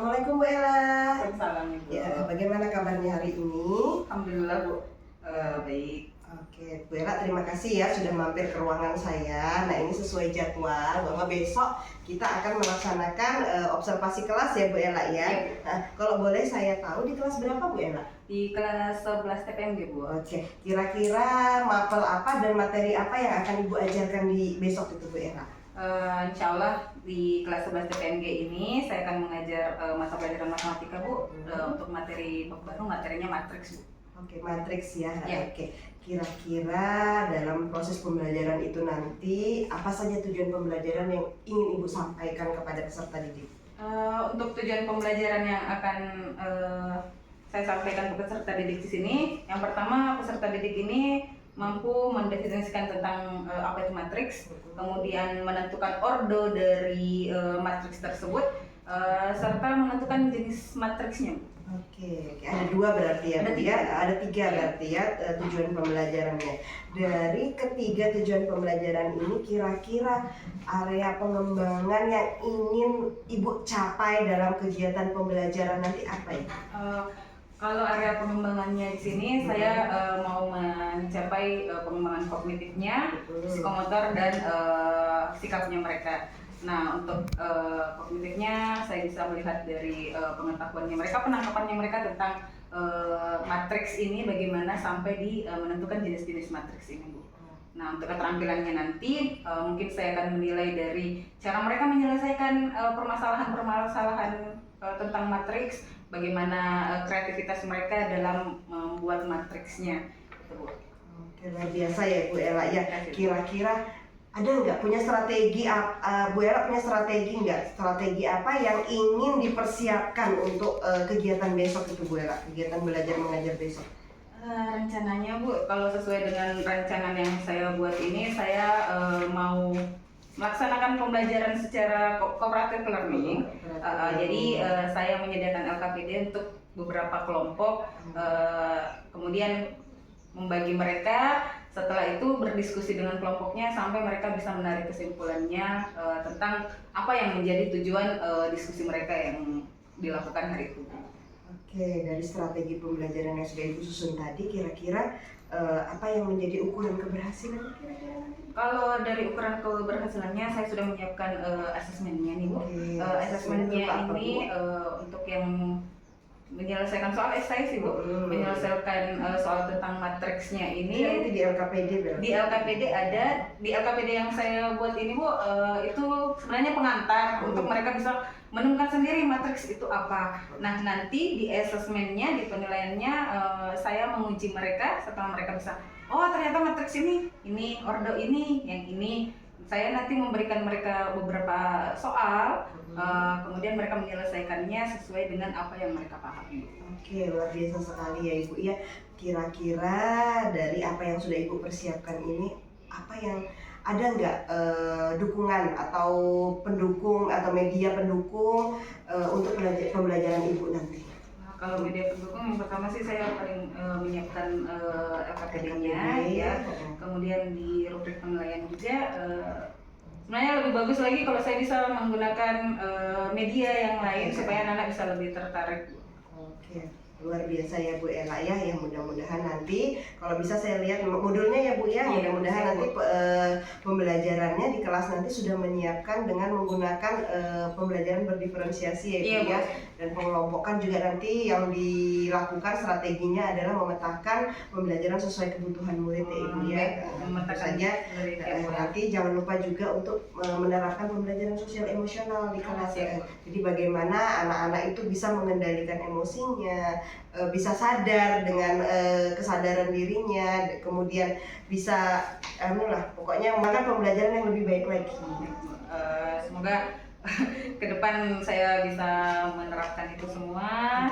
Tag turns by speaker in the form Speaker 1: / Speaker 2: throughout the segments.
Speaker 1: Assalamualaikum Bu Ella.
Speaker 2: Waalaikumsalam Ibu.
Speaker 1: Ya, bagaimana kabarnya hari ini?
Speaker 2: Alhamdulillah Bu, baik.
Speaker 1: Oke, Bu Ella terima kasih ya sudah mampir ke ruangan saya. Nah ini sesuai jadwal bahwa besok kita akan melaksanakan observasi kelas ya Bu Ella ya. Nah, kalau boleh saya tahu di kelas berapa Bu Ella?
Speaker 2: Di kelas 11 TPMG Bu.
Speaker 1: Oke, kira-kira mapel apa dan materi apa yang akan Ibu ajarkan di besok itu Bu Ella?
Speaker 2: Insya Allah di kelas 11 TPMG ini saya akan mengajar mata pelajaran matematika Bu. Untuk materi baru materinya matriks Bu.
Speaker 1: Oke, matriks ya.
Speaker 2: Ya.
Speaker 1: Oke, kira-kira dalam proses pembelajaran itu nanti apa saja tujuan pembelajaran yang ingin Ibu sampaikan kepada peserta didik?
Speaker 2: Untuk tujuan pembelajaran yang akan saya sampaikan ke peserta didik di sini, yang pertama peserta didik ini mampu mendefinisikan tentang apa itu matriks, kemudian menentukan orde dari matriks tersebut, serta menentukan jenis matriksnya.
Speaker 1: Oke, ada dua berarti ya, ada tiga berarti ya tujuan pembelajarannya. Dari ketiga tujuan pembelajaran ini, kira-kira area pengembangan yang ingin Ibu capai dalam kegiatan pembelajaran nanti apa ya?
Speaker 2: Kalau area pengembangannya di sini, saya mau mencapai pengembangan kognitifnya, psikomotor dan sikapnya mereka. Nah, untuk kognitifnya saya bisa melihat dari pengetahuannya mereka, penangkapannya mereka tentang matriks ini, bagaimana sampai di menentukan jenis-jenis matriks ini, Bu. Nah, untuk keterampilannya nanti mungkin saya akan menilai dari cara mereka menyelesaikan permasalahan-permasalahan tentang matriks, bagaimana kreativitas mereka dalam membuat matriksnya, gitu Bu.
Speaker 1: Oke, luar biasa ya Bu Ella ya. Kira-kira ada nggak punya strategi? Bu Ella punya strategi nggak? Strategi apa yang ingin dipersiapkan untuk kegiatan besok itu Bu Ella? Kegiatan belajar mengajar besok?
Speaker 2: Rencananya Bu, kalau sesuai dengan rancangan yang saya buat ini, saya mau melaksanakan pembelajaran secara cooperative learning. Jadi saya menyediakan LKPD untuk beberapa kelompok, kemudian membagi mereka. Setelah itu berdiskusi dengan kelompoknya sampai mereka bisa menarik kesimpulannya tentang apa yang menjadi tujuan diskusi mereka yang dilakukan hari itu.
Speaker 1: Oke, dari strategi pembelajaran yang sudah Ibu susun tadi, kira-kira apa yang menjadi ukuran keberhasilan kira-kira nanti?
Speaker 2: Kalau dari ukuran keberhasilannya, saya sudah menyiapkan asesmennya nih Bu. Asesmennya ini untuk yang menyelesaikan soal esai sih Bu, menyelesaikan soal tentang matriksnya ini.
Speaker 1: Nanti di LKPD berarti? Di
Speaker 2: LKPD ada, di LKPD yang saya buat ini Bu, itu sebenarnya pengantar untuk mereka bisa menemukan sendiri matriks itu apa. Nah, nanti di asesmennya, di penilaiannya, saya menguji mereka setelah mereka bisa, oh ternyata matriks ini orde ini, yang ini. Saya nanti memberikan mereka beberapa soal, kemudian mereka menyelesaikannya sesuai dengan apa yang mereka pahami.
Speaker 1: Oke, luar biasa sekali ya Ibu ya. Kira-kira dari apa yang sudah Ibu persiapkan ini, apa yang ada nggak dukungan atau pendukung atau media pendukung untuk pembelajaran Ibu nanti?
Speaker 2: Kalau media pendukung, yang pertama sih saya paling menyiapkan LKPD-nya ya. Kemudian di rubrik penilaian juga sebenarnya lebih bagus lagi kalau saya bisa menggunakan media yang lain supaya anak-anak bisa lebih tertarik.
Speaker 1: Oke, luar biasa ya Bu Ella ya. Yang mudah-mudahan nanti kalau bisa saya lihat modulnya ya Bu ya. Mudah-mudahan nanti pembelajarannya di kelas nanti sudah menyiapkan dengan menggunakan pembelajaran berdiferensiasi ya Bu ya. Dan pengelompokan juga nanti yang dilakukan strateginya adalah memetakan pembelajaran sesuai kebutuhan murid ya Ibu ya. Tentu saja nanti jangan lupa juga untuk menerapkan pembelajaran sosial emosional di kelas ya. Jadi bagaimana anak-anak itu bisa mengendalikan emosinya, bisa sadar dengan kesadaran dirinya, kemudian bisa pokoknya melakukan pembelajaran yang lebih baik lagi.
Speaker 2: Semoga ke depan saya bisa menerapkan itu semua.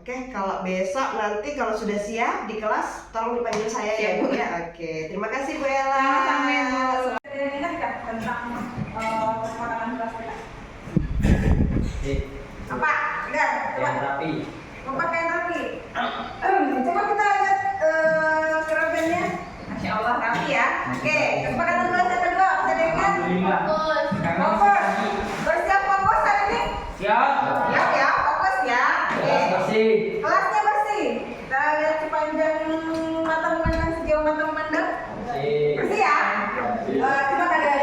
Speaker 1: Oke, kalau besok nanti kalau sudah siap di kelas tolong dipanggil saya ya Bu ya. Oke, terima kasih Bu Ella.
Speaker 2: Sama-sama ya Bu. Tentang kesepakatan kelas kita. Apa? Enggak, coba.
Speaker 3: Rapi.
Speaker 2: Mau pakai yang rapi. Coba kita lihat kerapiannya. Masya Allah rapi ya. Oke, kesepakatan kelas yang kedua, saya dengar.
Speaker 3: Alhamdulillah.
Speaker 2: Fokus. Bersiap fokus hari ini.
Speaker 3: Siap.
Speaker 2: Siap ya, fokus ya. Oke. Kelasnya bersih. Kita lihat sepanjang mata memandang, sejauh mata memandang. Bersih ya. Cuma ada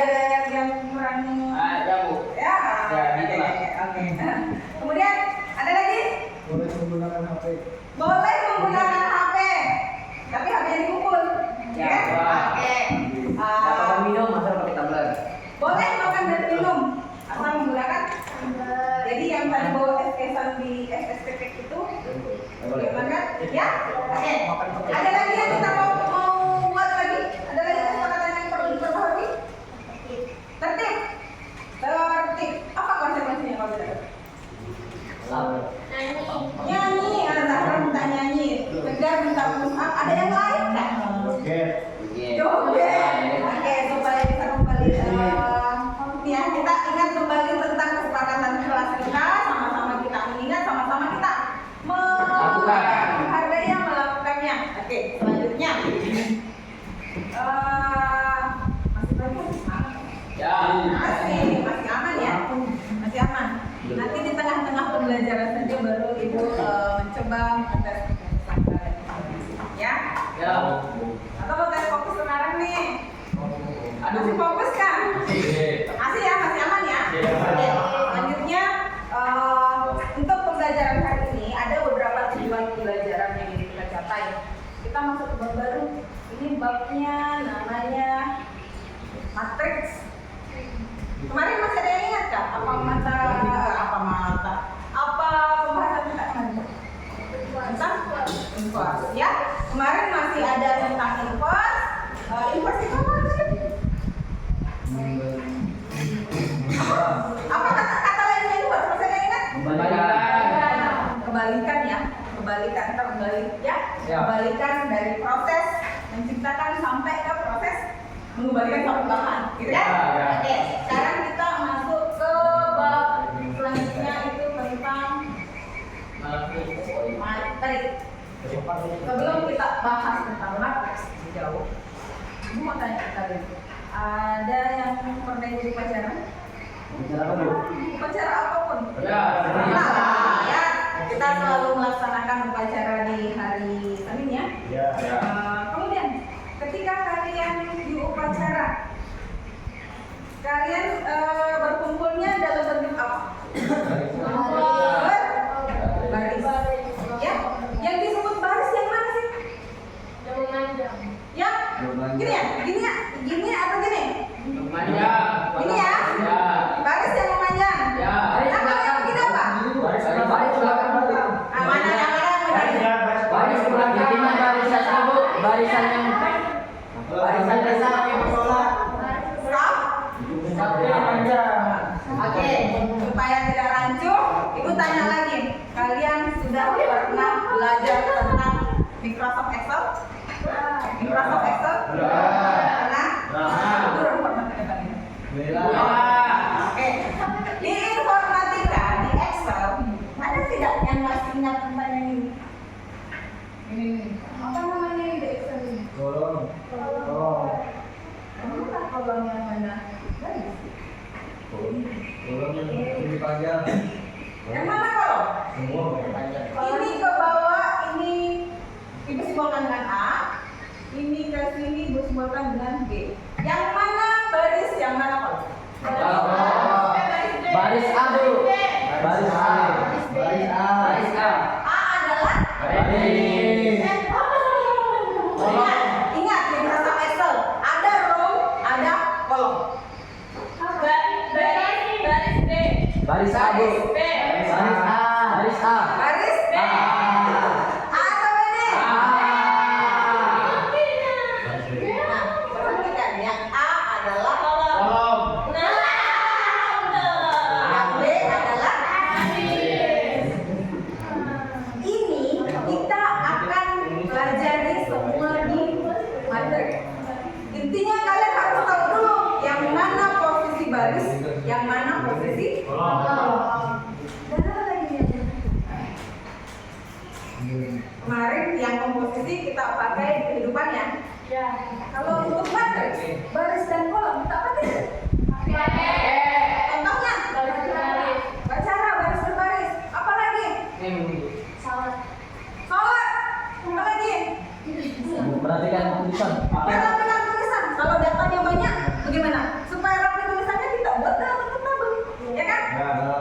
Speaker 2: yang kurang.
Speaker 3: Ada Bu.
Speaker 2: Ya. Oke. Kemudian ada lagi?
Speaker 4: Boleh menggunakan HP.
Speaker 2: Boleh menggunakan HP, tapi HP-nya dikumpul.
Speaker 3: Ya.
Speaker 2: Oke.
Speaker 3: Dapat minum atau pakai tumbler?
Speaker 2: Boleh makan dan minum asal menggunakan. Jadi yang tadi bawa es-esan di SSPP itu boleh makan, ya? Oke. Ada lagi yang kita mau buat lagi? Ada lagi kesepakatan yang perlu diperbaharui? Tertib. Tertib. Apa konsekuensinya kalau tidak? Nyanyi, Zahra minta nyanyi. Tegar minta push up. Ada yang lain nggak? Joget. Oke, supaya bisa kembali ya, kita ingat kembali tentang kesepakatan kelas kita, sama-sama kita mengingat, sama-sama kita menghargai yang melakukannya. Oke, selanjutnya masih banyak.
Speaker 3: Ya.
Speaker 2: Masih aman ya, masih aman. Nanti di tengah-tengah pembelajaran saja baru ibu mencoba tes ya.
Speaker 3: Ya.
Speaker 2: Atau mau tes fokus sekarang nih? Masih fokus kan? Masih ya, masih aman ya? Oke. Selanjutnya untuk pembelajaran hari ini ada beberapa tujuan pembelajaran yang ingin kita capai. Kita masuk ke bab baru. Ini babnya namanya matriks. Kemarin masih ada yang ingat kah? Apa pembahasan kita kemarin? Tentang inverse ya. Kemarin masih ada tentang inverse. Inverse itu apa sih? Apa kata lainnya inverse? Masih ada yang ingat? Kebalikan ya. Kebalikan terbalik ya. Kebalikan dari proses menciptakan sampai ke proses mengembalikan satu bahan, gitu kan? Oke, sekarang kita masuk ke bab selanjutnya itu tentang materi. Sebelum kita bahas tentang matriks jauh, ibu mau tanya ke kalian, ada yang pernah ikut upacara? Upacara apapun?
Speaker 3: Ya.
Speaker 2: Ya, kita selalu melaksanakan upacara di hari Senin ya. Kemudian ketika kalian di upacara, kalian berkumpulnya dalam bentuk apa? Baris. Ya, yang disebut baris yang mana sih? Ya, gini atau gini? Ini ya? Baris yang memanjang. Apa yang begini apa? Mana yang Oke, supaya tidak rancu, ibu tanya lagi. Kalian sudah pernah belajar tentang Microsoft Excel? Microsoft Excel? Pernah? Belum pernah dengar ini. Oke. Di informatika, di Excel, ada tidak yang masih ingat tentang yang ini? Ini. Apa namanya di Excel ini?
Speaker 4: Kolom.
Speaker 2: Kamu tak kolom yang mana?
Speaker 4: Kolom yang lebih panjang.
Speaker 2: Yang mana kolom?
Speaker 4: Semua panjang.
Speaker 2: Ini ke bawah, ini ibu simbolkan dengan A. Ini ke sini ibu simbolkan dengan B. Yang mana baris, yang mana kolom?
Speaker 3: Baris A dulu. Baris A. Baris A.
Speaker 2: A adalah
Speaker 3: Baris.
Speaker 2: Ingat di Microsoft Excel ada row, ada kolom.
Speaker 3: Baris A bu. Baris A. Baris A.
Speaker 2: Baris B. A atau B nih? Nah, perhatikan yang A adalah
Speaker 3: Kolom.
Speaker 2: yang B adalah ini kita akan pelajari semua di materi. Intinya kalian harus tahu dulu yang mana posisi baris, yang mana posisi kolom. Dan apa lagi yang kemarin yang komposisi kita pakai di kehidupannya. Ya. Kalau untuk matriks, baris dan kolom kita pakai. Contohnya, bacara baris berbaris.
Speaker 3: tulisan.
Speaker 2: Pegang tulisan. Kalau datanya banyak, bagaimana? Supaya rapi tulisannya kita buat tabel, ya kan?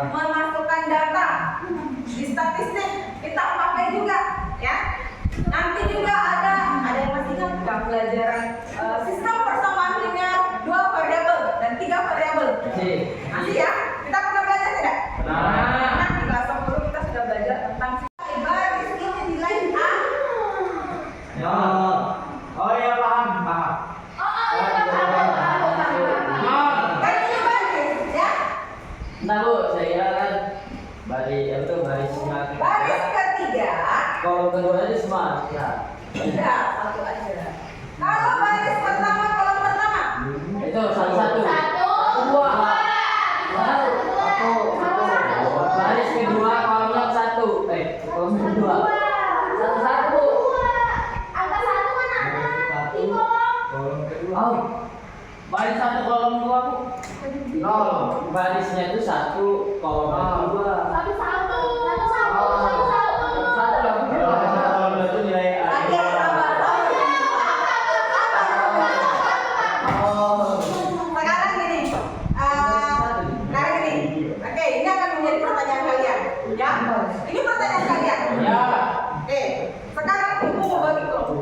Speaker 2: Memasukkan data di statistik kita pakai juga, ya. Nanti juga ada yang masih ingat nggak pelajaran sistem persamaan linear 2 variabel dan 3 variabel. Masih ya? Kita pernah belajar tidak? Nah, di kelas 10 kita sudah belajar tentang baris ini nilai A.
Speaker 3: Ya. Oh iya paham.
Speaker 2: Kan ini baris, ya?
Speaker 3: Nah Bu, saya kan barisnya.
Speaker 2: Baris ketiga.
Speaker 3: Kalau kedua itu semua. Ya.
Speaker 2: Tidak, satu aja. Kalau baris pertama, kolom pertama.
Speaker 3: Itu satu. Dua. Satu. Baris kedua kolomnya satu. Kolom kedua. Satu. Oh. Baris satu kolom dua Bu. Barisnya itu satu kolom dua. Satu. Kolom itu nilai A.
Speaker 2: Oke, sekarang gini. Sekarang gini. Oke, ini akan menjadi pertanyaan kalian. Ya, ini pertanyaan kalian.
Speaker 3: Ya.
Speaker 2: Oke, sekarang ibu mau bagi kelompok.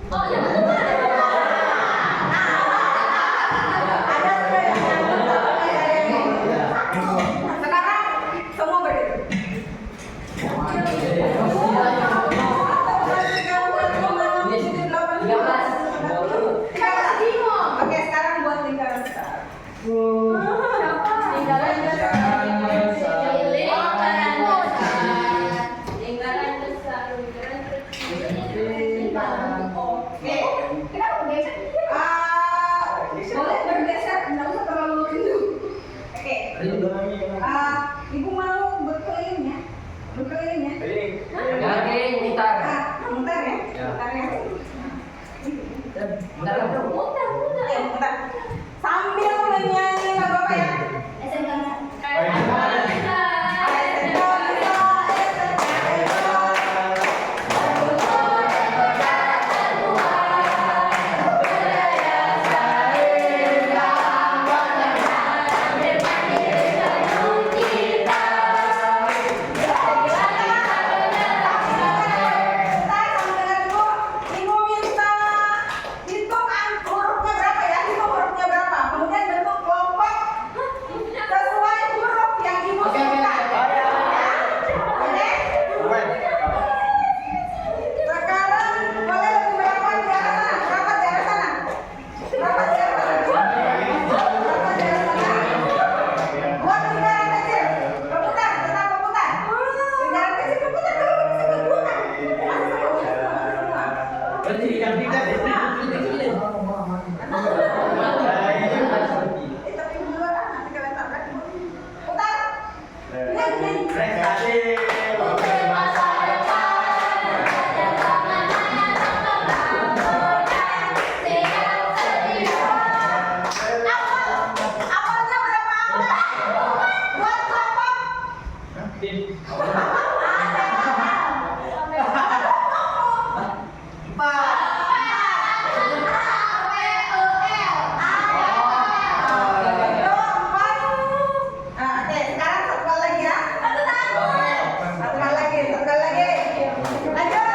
Speaker 2: Ada sudah yang sekarang semua berdiri. Oke, sekarang buat lingkaran besar. Lingkaran besar. Oke. Boleh bergeser, nggak usah terlalu rindu. Oke. Ibu mau berkeliling ya? Berkeliling ya?
Speaker 3: Bentar.
Speaker 2: Bentar ya? Bentar ya? Bentar. Sambil menyanyi lagu apa ya? Ibu minta hitung hurufnya berapa ya? Hitung hurufnya berapa? Kemudian bentuk kelompok sesuai huruf yang ibu minta. Oke? Sekarang boleh lebih berapa di arah sana? Berapa di arah sana? Berapa di arah sana? Berapa di arah sana? Buat lingkaran kecil. Berputar, tetap berputar. Lingkaran kecil berputar, kalau bisa berputar. Masih semua. Tapi di luar nanti kalian tarik. Putar. Ini. Awalnya berapa angka? Buat kelompok. Oke, sekarang satu kali lagi ya. Satu kali lagi. Lanjut.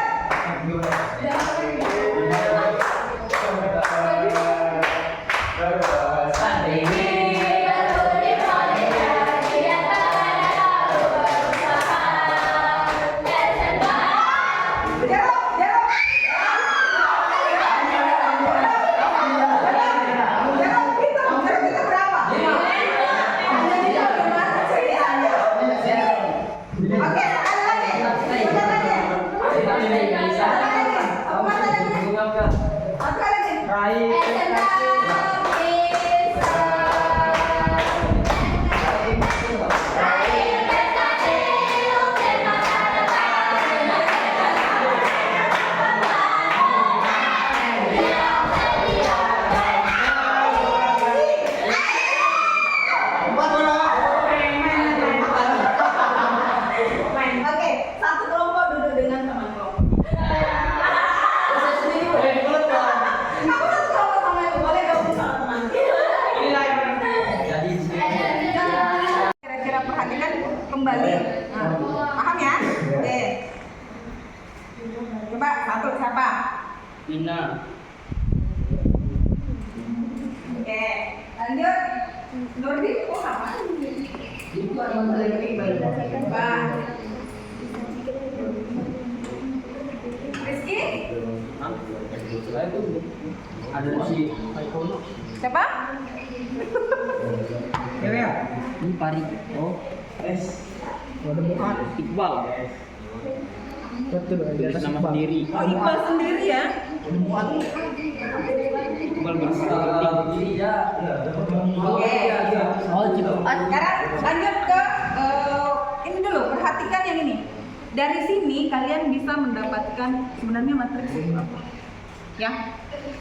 Speaker 2: kembali. Nah, paham ya? Oke. Coba satu siapa?
Speaker 3: Ina.
Speaker 2: Oke, lanjut. Nurdi, oh apa? Coba. Rizky?
Speaker 3: Ada si
Speaker 2: Siapa?
Speaker 4: Ya.
Speaker 3: ini Pari. Oh,
Speaker 4: Waduh bukan.
Speaker 3: Iqbal.
Speaker 4: Betul.
Speaker 3: Tulis nama sendiri.
Speaker 2: Oh, Iqbal sendiri ya?
Speaker 3: Iqbal bersekolah.
Speaker 2: Oke.
Speaker 3: Oh, cepat.
Speaker 2: Sekarang lanjut ke ini dulu, perhatikan yang ini. Dari sini kalian bisa mendapatkan sebenarnya matriks itu apa. Ya.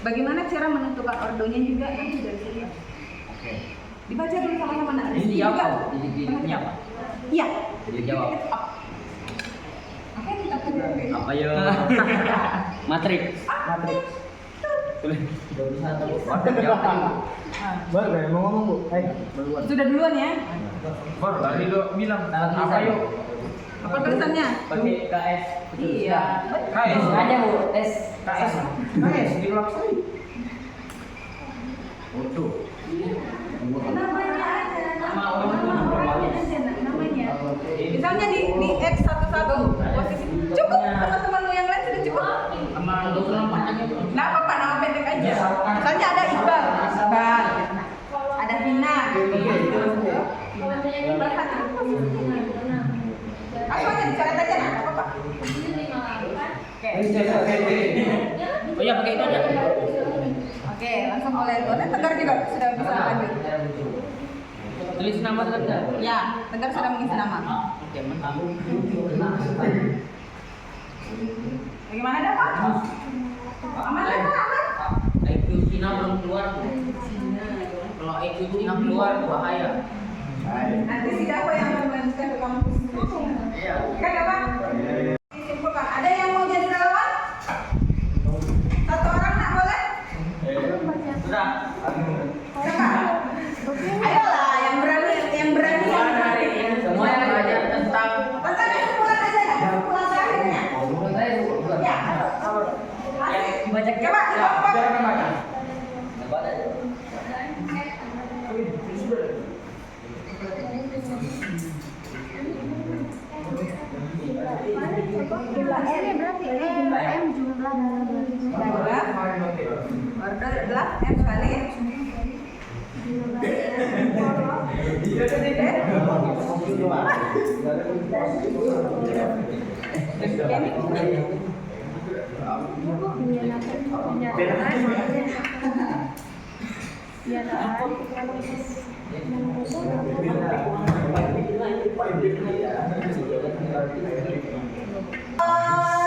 Speaker 2: Bagaimana cara menentukan ordonya juga nanti dari sini. Dibaca dulu sama-sama nak.
Speaker 3: Ini apa? Ini apa?
Speaker 2: Iya.
Speaker 3: Jadi jawab.
Speaker 2: Oke, kita pelajari.
Speaker 3: Apa ya? Matriks. Tulis.
Speaker 4: Baru mau ngomong Bu.
Speaker 2: Sudah duluan ya.
Speaker 4: Baru tadi lo bilang apa yuk?
Speaker 2: Apa tulisannya?
Speaker 3: Pakai KS.
Speaker 2: Iya.
Speaker 4: KS.
Speaker 3: Ada Bu, S.
Speaker 4: KS dilaksanain. Foto.
Speaker 2: Namanya aja, namanya aja, namanya. Misalnya di X11 posisi cukup, teman-teman lu yang lain sudah cukup.
Speaker 3: Sama namanya.
Speaker 2: Nah apa nama pendek aja. Misalnya ada Iqbal, ada Vina, Iqbal satu. Langsung aja dicoret aja nah, apa-apa. Oke.
Speaker 3: Oh iya, pakai itu aja.
Speaker 2: Oke, langsung oleh Tegar juga sudah bisa lanjut.
Speaker 3: Tulis nama Tegar.
Speaker 2: Ya, Tegar sudah mengisi nama.
Speaker 3: Oke, mantap.
Speaker 2: Bagaimana dah Pak? Aman dah Pak? Aman?
Speaker 3: IQ Cina belum keluar. Kalau IQ Cina keluar bahaya.
Speaker 2: Nanti si Dapa yang akan melanjutkan ke kampus.
Speaker 3: Iya.
Speaker 2: Kan apa? Simpulkan. Ada yang mau jadi relawan? Satu orang nak boleh?
Speaker 3: Sudah.
Speaker 2: Siapa? Ayolah, yang berani.
Speaker 3: Semua yang belajar tentang
Speaker 2: Tentang kesimpulan aja ya, kesimpulan terakhirnya. Ya.
Speaker 3: baca
Speaker 2: Coba dikelompok.
Speaker 5: Jumlah R berarti jumlah M jumlah dalam
Speaker 2: Order adalah M kali.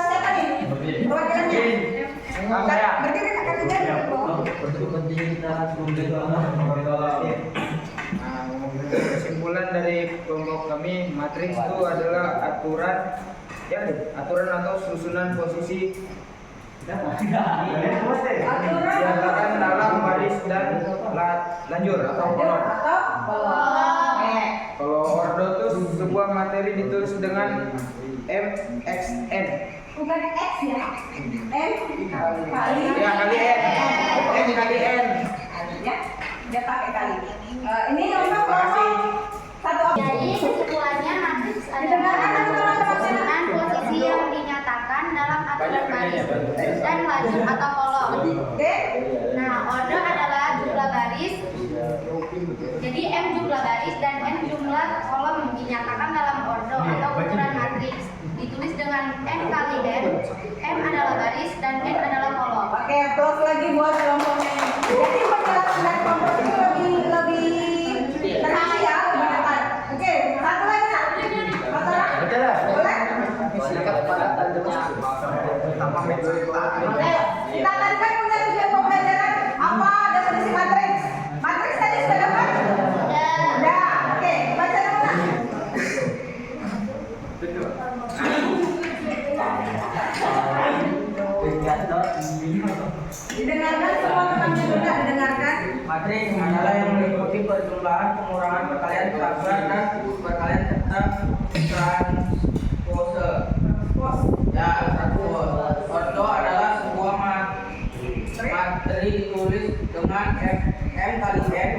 Speaker 2: Siapa nih? Perwakilannya? Berdiri kakak kerja.
Speaker 6: Kesimpulan dari kelompok kami, matriks itu adalah aturan atau susunan posisi dinyatakan dalam baris dan lanjur atau kolom. Kalau ordo itu sebuah materi ditulis dengan MXN.
Speaker 2: Bukan X ya? M kali.
Speaker 6: Ya kali N. M kali N.
Speaker 2: Ya, dia pakai kali. Ini untuk kelompok satu.
Speaker 5: Jadi kesimpulannya matriks adalah susunan posisi yang dinyatakan dalam aturan baris dan lajur atau kolom.
Speaker 2: Oke.
Speaker 5: Nah, ordo adalah jumlah baris. Jadi M jumlah baris dan N jumlah kolom dinyatakan dalam ordo atau ukuran matriks. Ditulis dengan N kali N. M adalah baris dan N adalah kolom.
Speaker 2: Oke, applause lagi buat kelompoknya. Jadi penjelasan kelompok ini lebih tenang ya, lebih dekat. Oke, satu lagi nak.
Speaker 6: Betul lah.
Speaker 2: Boleh?
Speaker 6: Silakan pada jelas. Pertama metode
Speaker 2: Oke, kita tadi kan punya tujuan pembelajaran apa definisi matriks. Matriks tadi sudah dapat? Sudah. Oke, baca dulu nak. Didengarkan semua temannya juga didengarkan.
Speaker 6: Matriks adalah yang meliputi perjumlahan, pengurangan, perkalian, sabar, dan perkalian serta transpose. Ya, transpose. Ordo adalah sebuah materi ditulis dengan M kali N.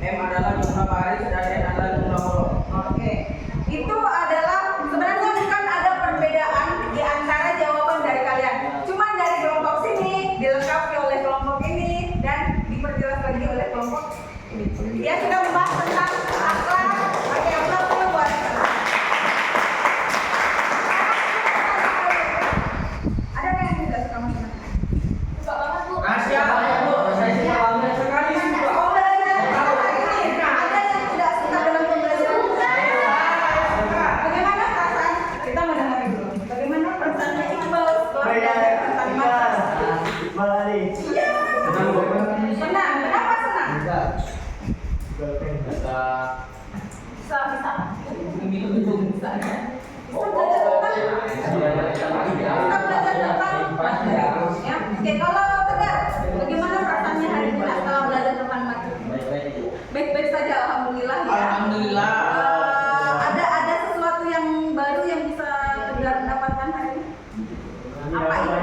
Speaker 6: M adalah jumlah baris dan N adalah jumlah kolom.
Speaker 2: Oke, itu adalah sebenarnya bukan ada perbedaan di antara jawaban dari kalian. Cuma dari kelompok sini dilengkapi oleh kelompok ini dan diperjelas lagi oleh kelompok ini. Dia sudah membahas tentang akhlak, pakai akhlak perlu buat. Ada yang tidak suka masak?
Speaker 5: Suka banget Bu.
Speaker 6: Rahasia banyak Bu, saya suka banget sekali suka.
Speaker 2: Oh, belajar ini. Ada yang tidak suka dengan pembelajaran? Bagaimana perasaan? Kita mendengar dulu. Bagaimana perasaannya Iqbal setelah belajar tentang masak? Iya. Senang. Kenapa senang? Bisa. Kita belajar tentang matematika. Ya. Oke, kalau Tegar, bagaimana perasaannya hari ini setelah belajar tentang matematika? Baik-baik saja, alhamdulillah ya.
Speaker 6: Alhamdulillah.
Speaker 2: Ada sesuatu yang baru yang bisa Tegar dapatkan hari ini? Apa itu?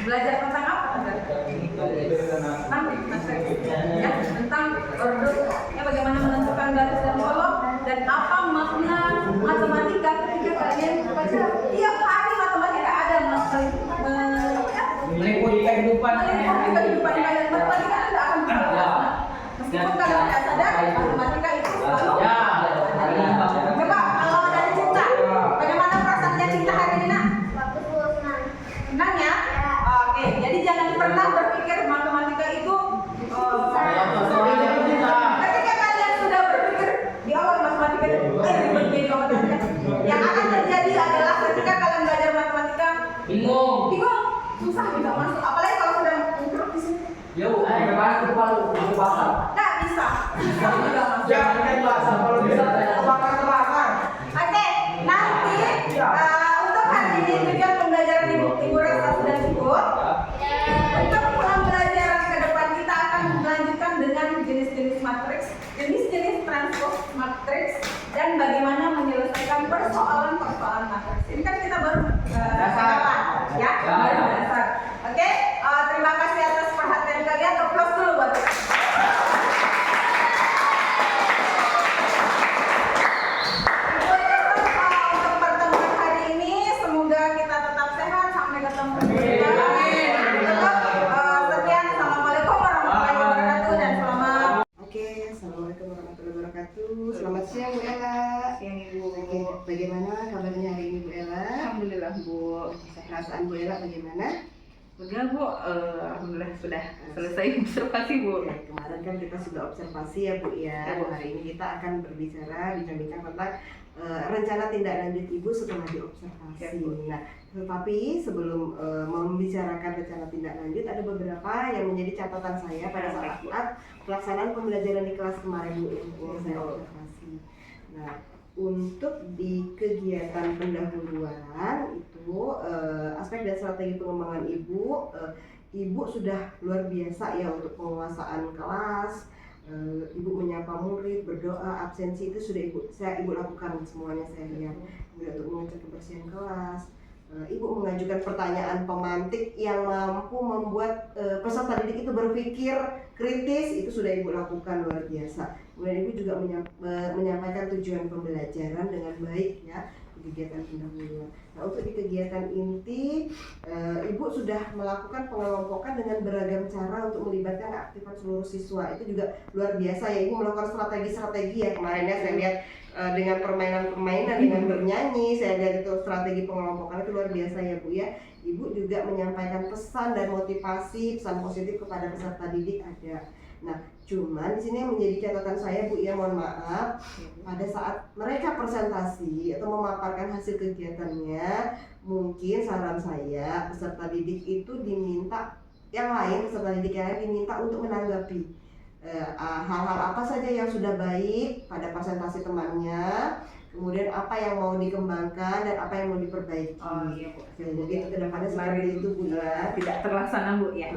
Speaker 2: Belajar tentang apa Tegar? Tentang matriks. Ya, tentang ordo. Ya, bagaimana menentukan garis dan kolom dan apa makna matematika ketika kalian baca tiap hari matematika ada
Speaker 6: Meliputi kehidupan.
Speaker 2: kehidupan kalian. Matematika tidak akan berubah. Meskipun kalian tidak sadar, matematika itu selalu
Speaker 6: Ya.
Speaker 2: coba kalau dari Cinta, bagaimana perasaannya Cinta hari ini nak?
Speaker 5: Bagus Bu, senang.
Speaker 2: Senang ya? Oke, jadi jangan pernah berpikir matematika itu ketika kalian sudah berpikir di awal matematika itu ribet matematika. Yang akan terjadi adalah ketika kalian belajar matematika
Speaker 6: Bingung.
Speaker 2: susah juga masuk. Apalagi kalau sudah menggeruk di sini.
Speaker 3: Yo, gimana tuh Pak?
Speaker 2: Nggak bisa. Susah juga masuk.
Speaker 6: Jangan kan bahasa kalau bisa terbakar.
Speaker 2: Oke, nanti untuk hari ini tujuan pembelajaran Ibu rasa sudah cukup. Untuk pembelajaran ke depan kita akan melanjutkan dengan jenis-jenis matriks, jenis-jenis transpose matriks, dan bagaimana menyelesaikan persoalan-persoalan matriks. Ini kan kita baru kenalan, ya, baru dasar. Oke, terima kasih atas perhatian kalian. Applause dulu buat kita. Untuk pertemuan hari ini, semoga kita tetap sehat sampai ketemu. Sekian, assalamualaikum warahmatullahi wabarakatuh dan selamat
Speaker 1: Oke, assalamualaikum warahmatullahi wabarakatuh. Selamat siang Bu Ella.
Speaker 2: siang Ibu.
Speaker 1: Oke, bagaimana kabarnya hari ini Bu Ella?
Speaker 2: Alhamdulillah Bu.
Speaker 1: Perasaan Bu Ella bagaimana?
Speaker 2: Udah Bu, alhamdulillah sudah selesai observasi Bu.
Speaker 1: Ya, kemarin kan kita sudah observasi ya Bu ya.
Speaker 2: Ya, Bu.
Speaker 1: Hari ini kita akan berbicara, bincang-bincang tentang rencana tindak lanjut Ibu setelah diobservasi.
Speaker 2: Ya, Bu.
Speaker 1: Nah, tetapi sebelum membicarakan rencana tindak lanjut, ada beberapa yang menjadi catatan saya pada saat pelaksanaan pembelajaran di kelas kemarin Bu yang saya observasi. Nah, untuk di kegiatan pendahuluan itu aspek dan strategi pengembangan Ibu sudah luar biasa ya untuk penguasaan kelas. Ibu menyapa murid, berdoa, absensi itu sudah Ibu lakukan semuanya saya lihat. Kemudian untuk mengecek kebersihan kelas, Ibu mengajukan pertanyaan pemantik yang mampu membuat peserta didik itu berpikir kritis, itu sudah Ibu lakukan luar biasa. Kemudian Ibu juga menyampaikan tujuan pembelajaran dengan baik ya di kegiatan pendahuluan. Nah, untuk di kegiatan inti, Ibu sudah melakukan pengelompokan dengan beragam cara untuk melibatkan keaktifan seluruh siswa. Itu juga luar biasa ya. Ibu melakukan strategi-strategi ya kemarin ya saya lihat dengan permainan-permainan, dengan bernyanyi, saya lihat itu strategi pengelompokan itu luar biasa ya Bu ya. Ibu juga menyampaikan pesan dan motivasi, pesan positif kepada peserta didik ada. Nah, cuman di sini yang menjadi catatan saya Bu ya, mohon maaf, pada saat mereka presentasi atau memaparkan hasil kegiatannya, mungkin saran saya peserta didik itu diminta peserta didik yang lain diminta untuk menanggapi hal-hal apa saja yang sudah baik pada presentasi temannya, kemudian apa yang mau dikembangkan dan apa yang mau diperbaiki.
Speaker 2: Oh iya Bu.
Speaker 1: Jadi itu kedepannya seperti itu Bu ya.
Speaker 2: Tidak terlaksana Bu ya.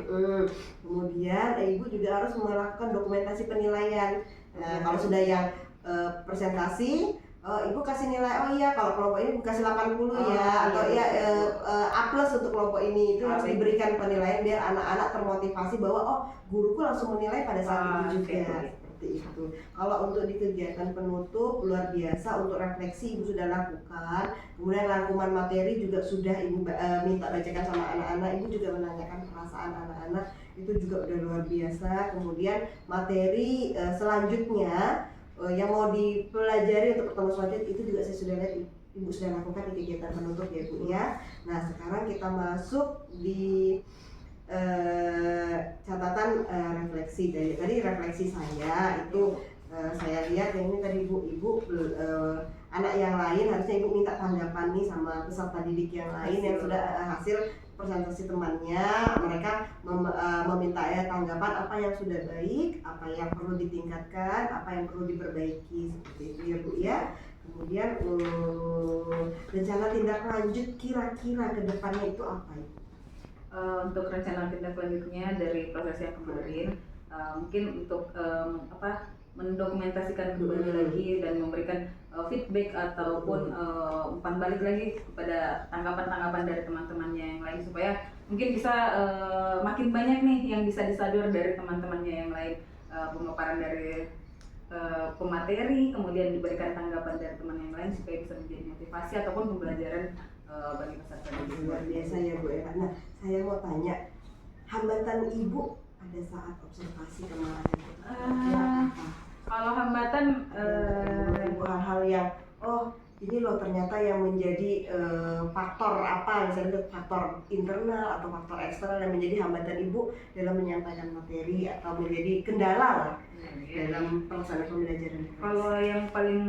Speaker 1: Kemudian Ibu juga harus melakukan dokumentasi penilaian. Nah, kalau sudah yang presentasi, Ibu kasih nilai, oh iya kalau kelompok ini kasih 80 ya, atau ya A+ untuk kelompok ini. Itu harus diberikan penilaian biar anak-anak termotivasi bahwa oh guruku langsung menilai pada saat itu juga. Seperti itu. Kalau untuk di kegiatan penutup luar biasa, untuk refleksi Ibu sudah lakukan, kemudian rangkuman materi juga sudah Ibu minta bacakan sama anak-anak. Ibu juga menanyakan perasaan anak-anak, itu juga udah luar biasa. Kemudian materi selanjutnya yang mau dipelajari untuk pertemuan selanjutnya itu juga saya sudah lihat Ibu sudah lakukan di kegiatan penutup ya Bu ya. Nah sekarang kita masuk di catatan refleksi. Tadi refleksi saya itu saya lihat yang ini tadi Ibu anak yang lain harusnya Ibu minta tanggapan nih sama peserta didik yang lain yang sudah hasil presentasi temannya. Mereka meminta tanggapan apa yang sudah baik, apa yang perlu ditingkatkan, apa yang perlu diperbaiki, seperti itu ya Bu ya. Kemudian rencana tindak lanjut kira-kira ke depannya itu apa ya?
Speaker 2: Untuk rencana tindak lanjutnya dari proses yang kemarin, mungkin untuk mendokumentasikan kembali lagi dan memberikan feedback ataupun umpan balik lagi kepada tanggapan-tanggapan dari teman-temannya yang lain, supaya mungkin bisa makin banyak nih yang bisa disadur dari teman-temannya yang lain, pemaparan dari pemateri, kemudian diberikan tanggapan dari teman yang lain supaya bisa menjadi motivasi ataupun pembelajaran bagi peserta didik.
Speaker 1: Luar biasa ya Bu Ella. Nah saya mau tanya, hambatan Ibu pada saat observasi kemarin
Speaker 2: kalau hambatan
Speaker 1: hal-hal yang ini loh ternyata yang menjadi faktor apa, misalnya faktor internal atau faktor eksternal yang menjadi hambatan Ibu dalam menyampaikan materi atau menjadi kendala lah dalam pelaksanaan pembelajaran.
Speaker 2: Kalau yang paling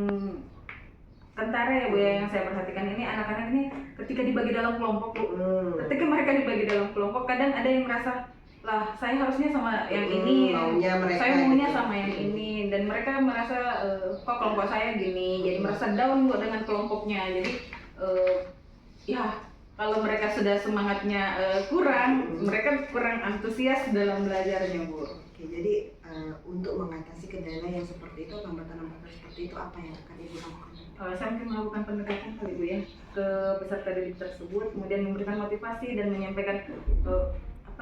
Speaker 2: kentara ya Bu ya, yang saya perhatikan ini anak-anak ini ketika dibagi dalam kelompok Bu, ketika mereka dibagi dalam kelompok kadang ada yang merasa lah saya harusnya sama yang ini, saya maunya sama yang ini, dan mereka merasa kok kelompok saya gini, jadi merasa down Bu dengan kelompoknya. Jadi ya kalau mereka sudah semangatnya kurang, mereka kurang antusias dalam belajarnya Bu.
Speaker 1: Oke, jadi untuk mengatasi kendala yang seperti itu, hambatan-hambatan seperti itu apa yang akan Ibu lakukan?
Speaker 2: Saya mungkin melakukan pendekatan kali Bu ya ke peserta didik tersebut, kemudian memberikan motivasi dan menyampaikan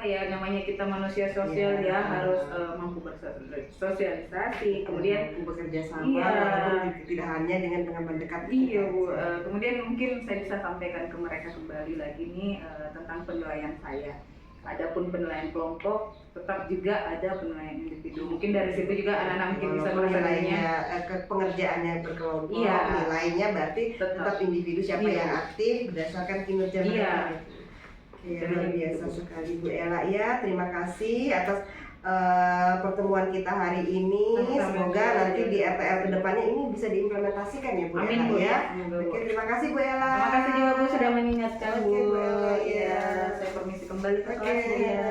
Speaker 2: namanya kita manusia sosial ya harus mampu bersosialisasi, kemudian
Speaker 1: bekerja sama, tidak hanya dengan mendekat.
Speaker 2: Iya Bu, kemudian mungkin saya bisa sampaikan ke mereka kembali lagi nih tentang penilaian saya. Adapun penilaian kelompok tetap juga ada penilaian individu. Mungkin dari situ juga anak-anak mungkin bisa merasakannya
Speaker 1: pengerjaannya berkelompok,
Speaker 2: iya,
Speaker 1: nilainya berarti tetap individu siapa yang aktif berdasarkan kinerja mereka. Oke, luar biasa sekali Bu Ella ya. Terima kasih atas pertemuan kita hari ini. Semoga nanti di RTL kedepannya ini bisa diimplementasikan ya Bu Ella ya. Oke, terima kasih Bu Ella.
Speaker 2: Terima kasih juga Bu sudah mengingatkan Bu.
Speaker 1: Oke, Bu Ella,
Speaker 2: ya. Saya permisi kembali ke kelas ya.